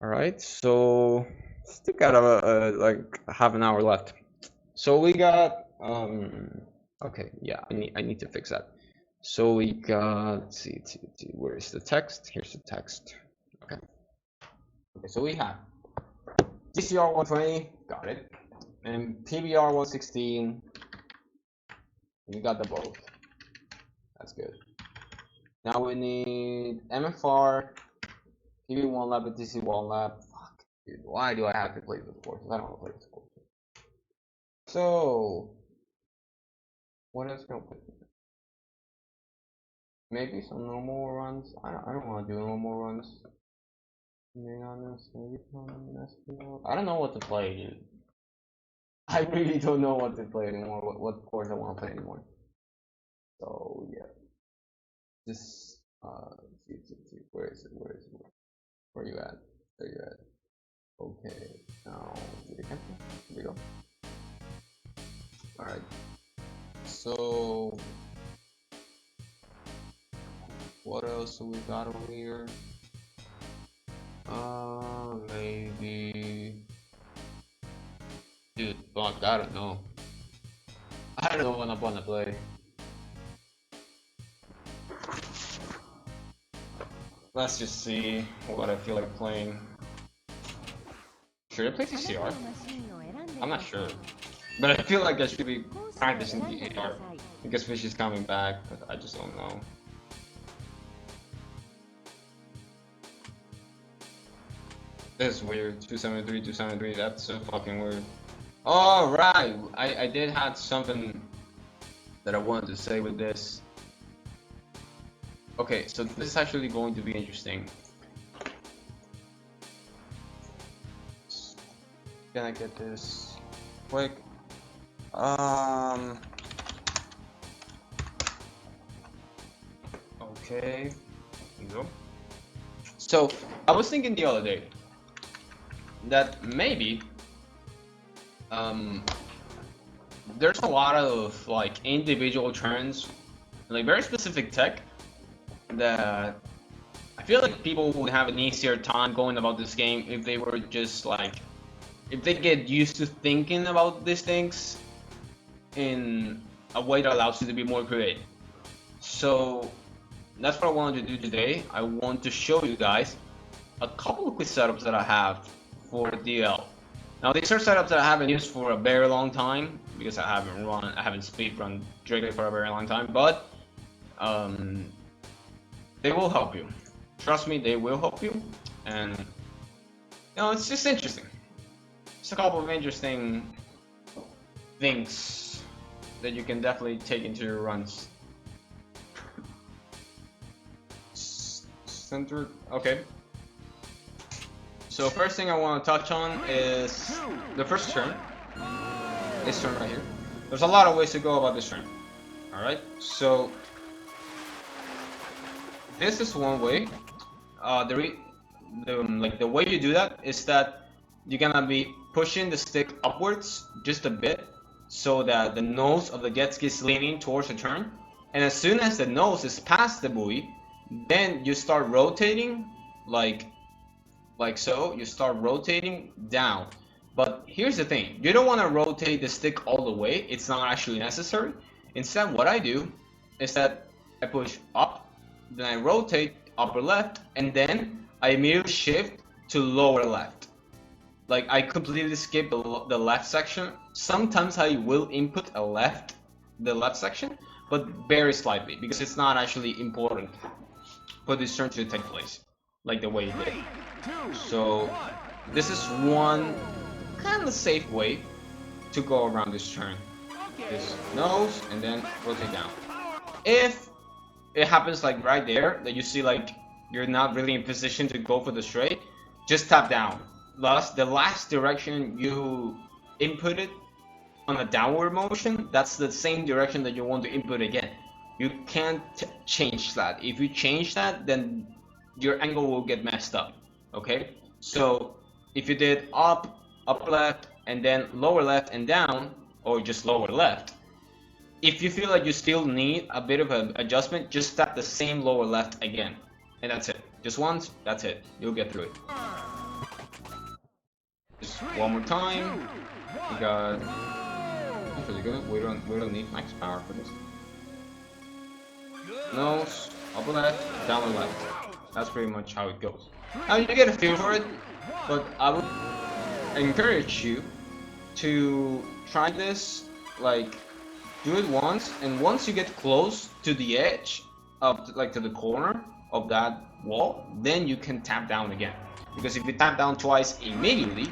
All right, so still got like half an hour left. So we got okay, yeah, I need to fix that. So we got let's see, where is the text? Here's the text. Okay. Okay, so we have GCR 120, got it, and PBR 116. We got the both. That's good. Now we need MFR, PB1 lab, and TC1 lab. Fuck, dude, why do I have to play this course? I don't want to play this course. So, what else can I put? Maybe some normal runs. I don't want to do normal runs. To be honest, maybe some I don't know what to play, dude. I really don't know what to play anymore. What course I want to play anymore. So yeah, just see. Where is it? Where are you at? There you at. Okay, now do it again. Here we go. All right. So what else do we got over here? Maybe. Dude, fuck, I don't know. I don't know what I wanna play. Let's just see what I feel like playing. Should I play TCR? I'm not sure. But I feel like I should be practicing TCR. Because Fish is coming back, but I just don't know. This is weird. 273, 273, that's so fucking weird. Alright, I did have something that I wanted to say with this. Okay, so this is actually going to be interesting. Can I get this quick? Okay, here we go. So I was thinking the other day that maybe there's a lot of like individual turns, like very specific tech that I feel like people would have an easier time going about this game if they were just like, if they get used to thinking about these things in a way that allows you to be more creative. So that's what I wanted to do today. I want to show you guys a couple of quick setups that I have for DL. Now these are setups that I haven't used for a very long time because I haven't speed run Drake for a very long time, but they will help you. Trust me, they will help you, and you know, it's just interesting. Just a couple of interesting things that you can definitely take into your runs. Center, okay. So first thing I want to touch on is the first turn. This turn right here. There's a lot of ways to go about this turn. All right. So this is one way. The way you do that is that you're gonna be pushing the stick upwards just a bit, so that the nose of the jet ski is leaning towards the turn. And as soon as the nose is past the buoy, then you start rotating like so. You start rotating down. But here's the thing, you don't want to rotate the stick all the way. It's not actually necessary. Instead, what I do is that I push up, then I rotate upper left, and then I immediately shift to lower left. Like I completely skip the left section. Sometimes I will input the left section, but very slightly, because it's not actually important for this turn to take place like the way it did. So this is one kind of safe way to go around this turn. Just nose and then rotate down. If it happens like right there that you see like you're not really in position to go for the straight, just tap down. Thus, the last direction you inputted on a downward motion, that's the same direction that you want to input again. You can't change that. If you change that, then your angle will get messed up. Okay? So if you did up, upper left, and then lower left and down, or just lower left, if you feel like you still need a bit of an adjustment, just tap the same lower left again. And that's it. Just once, that's it. You'll get through it. just one more time. We got. Actually, good. We don't need max power for this. Nose, upper left, down the left. That's pretty much how it goes. Now you get a feel for it, but I would encourage you to try this, like, do it once, and once you get close to the edge of, like, to the corner of that wall, then you can tap down again. Because if you tap down twice immediately,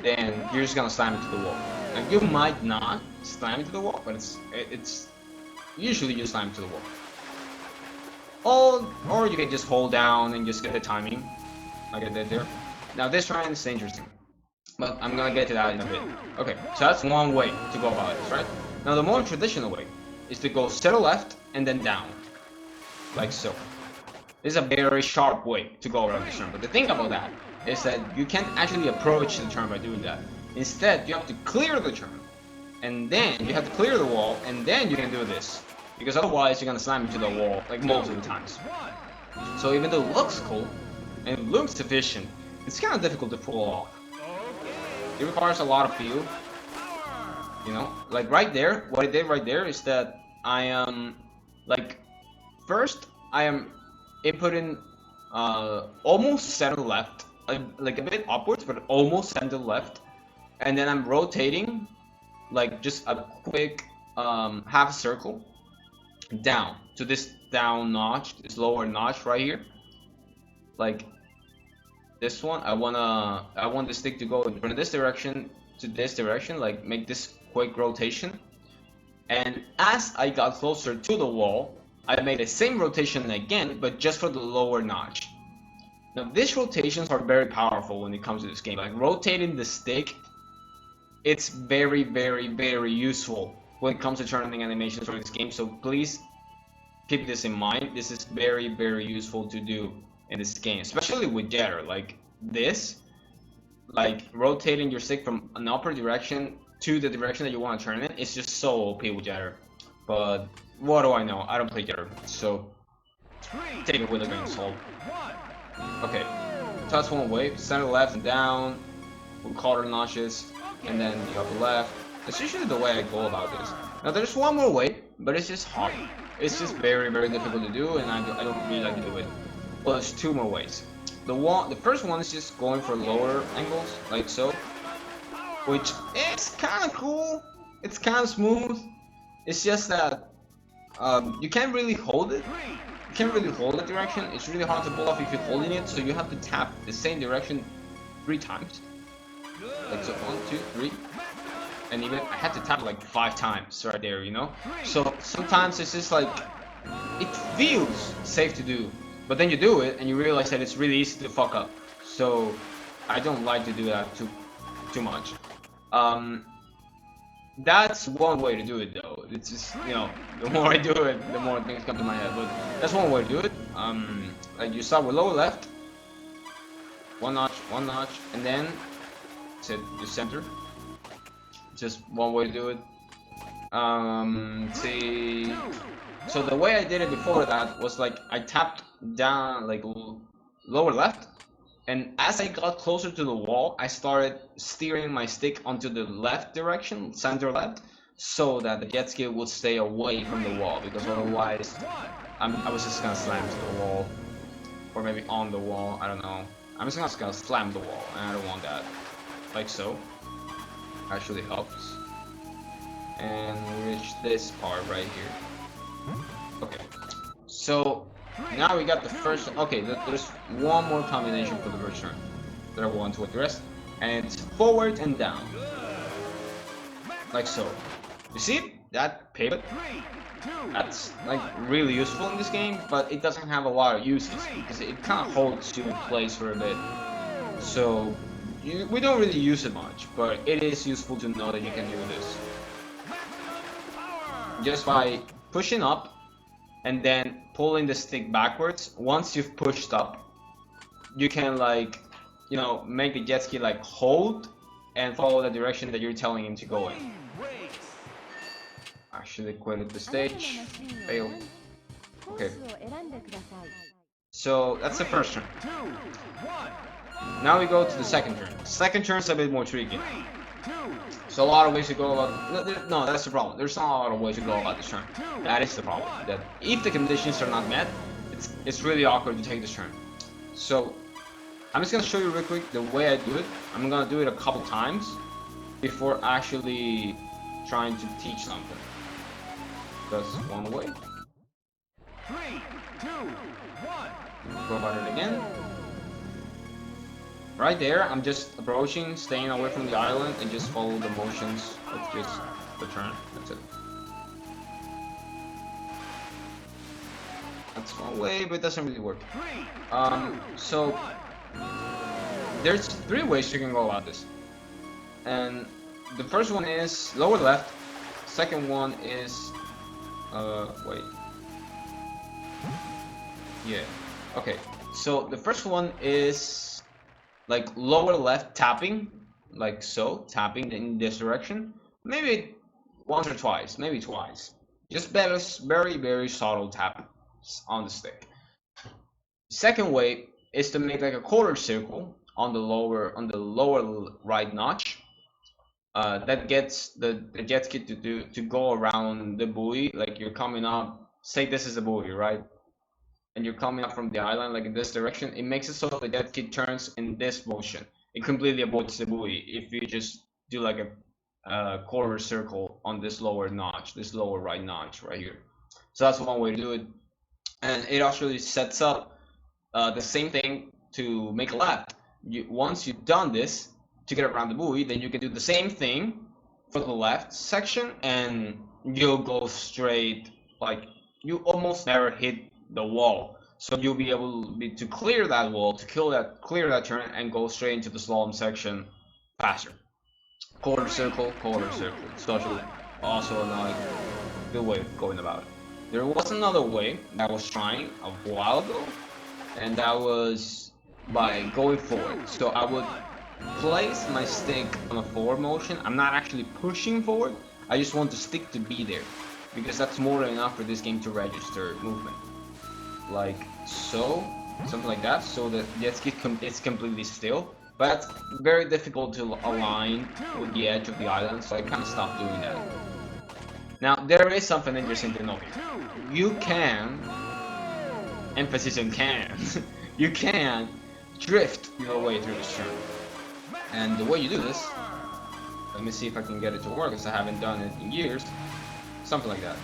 then you're just gonna slam into the wall. And you might not slam into the wall, but it's usually you slam into the wall. Or you can just hold down and just get the timing, like I did there. Now this round is interesting, but I'm gonna get to that in a bit. Okay, so that's one way to go about this, right? Now the more traditional way is to go center left and then down, like so. This is a very sharp way to go around this turn, but the thing about that is that you can't actually approach the turn by doing that. Instead, you have to clear the turn, and then you have to clear the wall, and then you can do this. Because otherwise you're gonna slam into the wall, like, most of the times. So even though it looks cool, and it looks efficient, it's kind of difficult to pull off. It requires a lot of feel. You know, like right there, what I did right there is that I am, like, first I am inputting almost center left, like a bit upwards, but almost center left. And then I'm rotating, like, just a quick half circle down to this down notch, this lower notch right here, like this one. I want the stick to go from this direction to this direction, like make this quick rotation. And as I got closer to the wall, I made the same rotation again, but just for the lower notch. Now these rotations are very powerful when it comes to this game. Like rotating the stick, it's very, very, very useful when it comes to turning animations for this game. So please keep this in mind. This is very, very useful to do in this game, especially with Jetter. Like this, like rotating your stick from an upper direction to the direction that you want to turn it, it's just so OP with Jetter. But what do I know? I don't play Jetter, so take it with a grain of salt. Okay, so that's one way. Center left and down with quarter notches, and then the upper left. That's usually the way I go about this. Now there's one more way, but it's just hard. It's just very, very difficult to do, and I don't really like to do it. Well, there's two more ways. The first one is just going for lower angles, like so, which is kind of cool. It's kind of smooth. It's just that you can't really hold it. You can't really hold the direction. It's really hard to pull off if you're holding it, so you have to tap the same direction 3 times. Like so, 1, 2, 3. And even I had to tap like 5 times right there, you know? So sometimes it's just like, it feels safe to do, but then you do it and you realize that it's really easy to fuck up. So I don't like to do that too much. That's one way to do it though. It's just, you know, the more I do it, the more things come to my head. But that's one way to do it. Like you start with lower left, one notch, and then set the center. Just one way to do it. See, so the way I did it before that was like I tapped down like lower left, and as I got closer to the wall, I started steering my stick onto the left direction, center left, so that the jet ski would stay away from the wall, because otherwise I was just gonna slam to the wall, or maybe on the wall, I don't know. I'm just gonna slam the wall, and I don't want that. Like so. Actually helps. And we reach this part right here. Okay. So now we got the first. Okay, there's one more combination for the first turn that I want to address, and it's forward and down, like so. You see that pivot? That's like really useful in this game, but it doesn't have a lot of uses because it kind of holds you in place for a bit. So we don't really use it much, but it is useful to know that you can do this. Just by pushing up and then pulling the stick backwards. Once you've pushed up, you can, like, you know, make the jet ski like hold and follow the direction that you're telling him to go in. Actually quitted the stage. Failed. Okay. So that's the first turn. Now we go to the second turn. Second turn is a bit more tricky. So a lot of ways to go about. No, that's the problem. There's not a lot of ways to go about this turn. That is the problem. That if the conditions are not met, it's really awkward to take this turn. So I'm just gonna show you real quick the way I do it. I'm gonna do it a couple times before actually trying to teach something. That's one way. 3, 2, 1. Go about it again. Right there, I'm just approaching, staying away from the island, and just follow the motions of just the turn. That's it. That's one way, but it doesn't really work. So there's 3 ways you can go about this. And the first one is lower left. Second one is wait. Yeah. Okay. So the first one is like lower left tapping, like so, tapping in this direction. Maybe once or twice, maybe twice. Just very, very subtle tapping on the stick. Second way is to make like a quarter circle on the lower right notch. That gets the jet ski to go around the buoy. Like you're coming up. Say this is a buoy, right? And you're coming up from the island like in this direction. It makes it so the jet ski turns in this motion. It completely avoids the buoy if you just do like a quarter circle on this lower notch, this lower right notch right here. So that's one way to do it. And it actually sets up the same thing to make a left. Once you've done this to get around the buoy, then you can do the same thing for the left section, and you'll go straight. Like you almost never hit the wall, so you'll be able to clear that wall, to clear that turn, and go straight into the slalom section faster. Quarter circle. It's also another good way of going about it. There was another way that I was trying a while ago, and that was by going forward. So I would place my stick on a forward motion. I'm not actually pushing forward. I just want the stick to be there, because that's more than enough for this game to register movement. Like so, something like that. So the jet ski it's completely still, but it's very difficult to align with the edge of the island. So I kind of stopped doing that. Now there is something interesting to know here. You can, emphasis on can, you can drift your way through this turn. And the way you do this, let me see if I can get it to work, because I haven't done it in years. Something like that.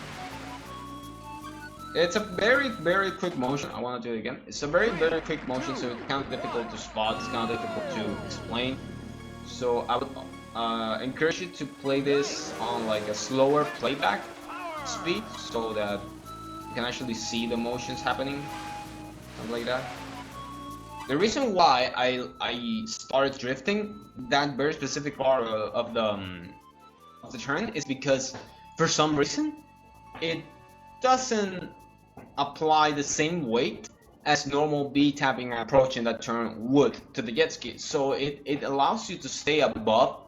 It's a very, very quick motion. I want to do it again. It's a very, very quick motion, so it's kind of difficult to spot. It's kind of difficult to explain. So I would encourage you to play this on like a slower playback speed, so that you can actually see the motions happening, something like that. The reason why I started drifting that very specific part of the turn is because for some reason it doesn't apply the same weight as normal B tapping and approaching that turn would to the jet ski. So it allows you to stay above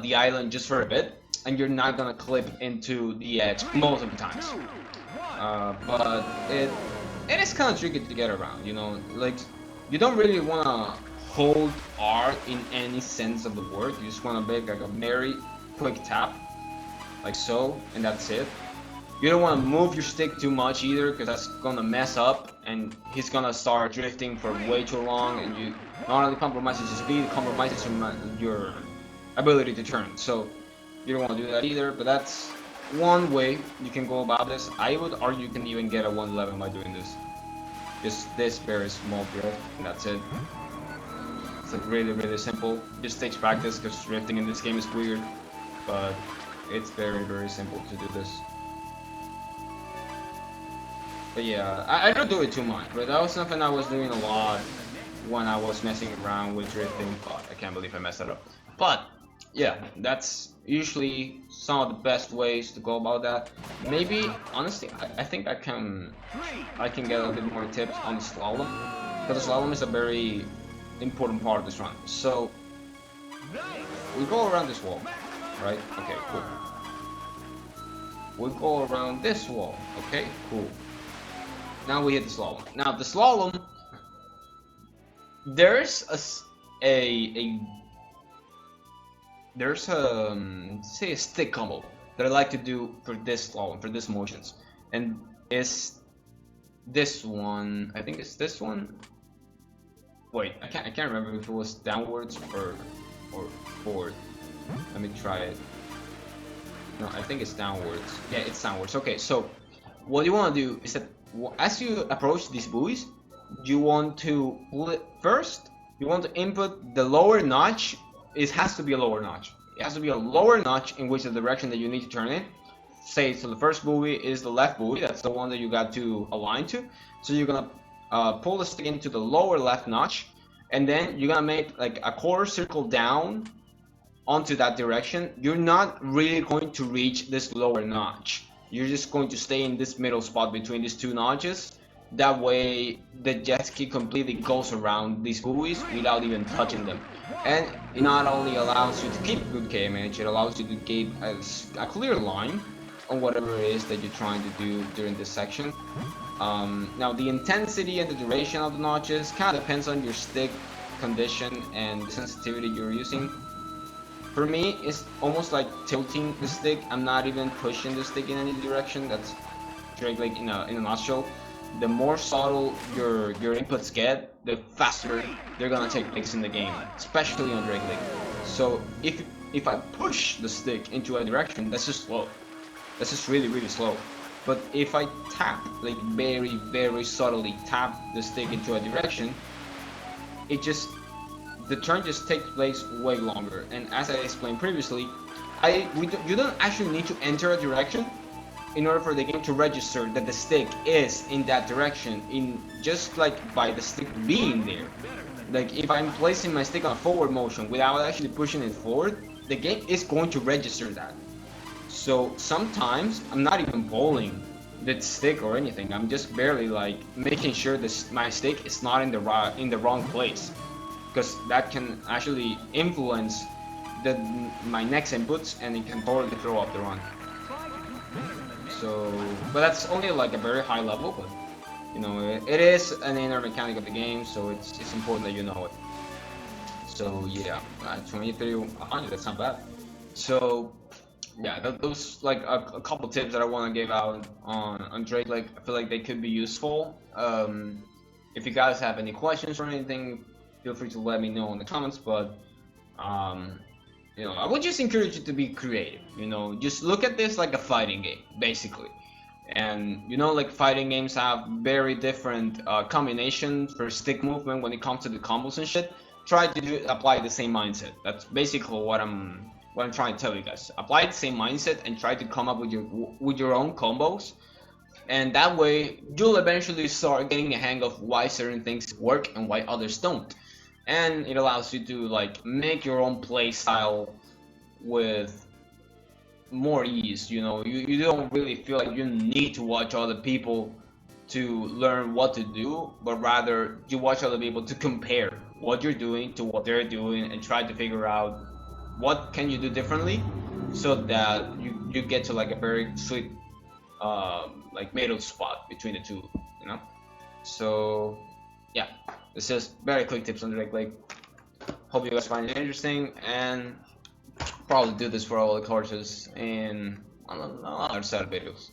the island just for a bit, and you're not gonna clip into the edge most of the times. But it is kind of tricky to get around, you know, like you don't really want to hold R in any sense of the word. You just want to make like a very quick tap, like so, and that's it. You don't want to move your stick too much either, because that's gonna mess up, and he's gonna start drifting for way too long, and you not only compromises your speed, it compromises your ability to turn. So you don't want to do that either. But that's one way you can go about this. I would argue you can even get a 111 by doing this. Just this very small drift, and that's it. It's like really, really simple. Just takes practice, because drifting in this game is weird, but it's very, very simple to do this. But yeah, I don't do it too much, but that was something I was doing a lot when I was messing around with drifting. But I can't believe I messed that up. But yeah, that's usually some of the best ways to go about that. Maybe honestly, I think I can get a bit more tips on the slalom, because the slalom is a very important part of this run. So we go around this wall, right? Okay, cool. We go around this wall. Okay, cool. Now we hit the slalom. Now the slalom, there's there's say a stick combo that I like to do for this slalom, for this motions, and it's this one. I think it's this one. Wait, I can't remember if it was downwards or forward. Let me try it. No, I think it's downwards. Yeah, it's downwards. Okay, so what you want to do is that as you approach these buoys, you want to first you want to input the lower notch. It has to be a lower notch. It has to be a lower notch in which the direction that you need to turn it. Say, so the first buoy is the left buoy. That's the one that you got to align to. So you're gonna pull the stick into the lower left notch, and then you're gonna make like a quarter circle down onto that direction. You're not really going to reach this lower notch. You're just going to stay in this middle spot between these two notches. That way the jet ski completely goes around these buoys without even touching them. And it not only allows you to keep good KMH, it allows you to keep a clear line on whatever it is that you're trying to do during this section. Now the intensity and the duration of the notches kind of depends on your stick condition and the sensitivity you're using. For me, it's almost like tilting the stick. I'm not even pushing the stick in any direction. That's Drake Lake in a nutshell. The more subtle your inputs get, the faster they're gonna take place in the game, especially on Drake Lake. So if I push the stick into a direction, that's just slow. That's just really slow. But if I tap, like very subtly tap the stick into a direction, the turn just takes place way longer. And as I explained previously, you don't actually need to enter a direction in order for the game to register that the stick is in that direction, just like by the stick being there. Like if I'm placing my stick on forward motion without actually pushing it forward, the game is going to register that. So sometimes I'm not even bowling the stick or anything. I'm just barely like making sure that my stick is not in the wrong place, because that can actually influence my next inputs and it can totally throw off the run. So, but that's only like a very high level, but you know, it is an inner mechanic of the game, so it's important that you know it. So yeah, 2300, that's not bad. So yeah, those like a couple tips that I want to give out on Drake Lake. I feel like they could be useful. If you guys have any questions or anything, feel free to let me know in the comments. But you know, I would just encourage you to be creative. You know, just look at this like a fighting game, basically. And you know, like fighting games have very different combinations for stick movement when it comes to the combos and shit. Try to apply the same mindset. That's basically what I'm trying to tell you guys. Apply the same mindset and try to come up with your own combos. And that way, you'll eventually start getting a hang of why certain things work and why others don't. And it allows you to like make your own play style with more ease. You know, you don't really feel like you need to watch other people to learn what to do, but rather you watch other people to compare what you're doing to what they're doing and try to figure out what can you do differently so that you get to like a very sweet like middle spot between the two, you know. So yeah, this is very quick tips on Drake Lake. Hope you guys find it interesting, and probably do this for all the courses in on another set of videos.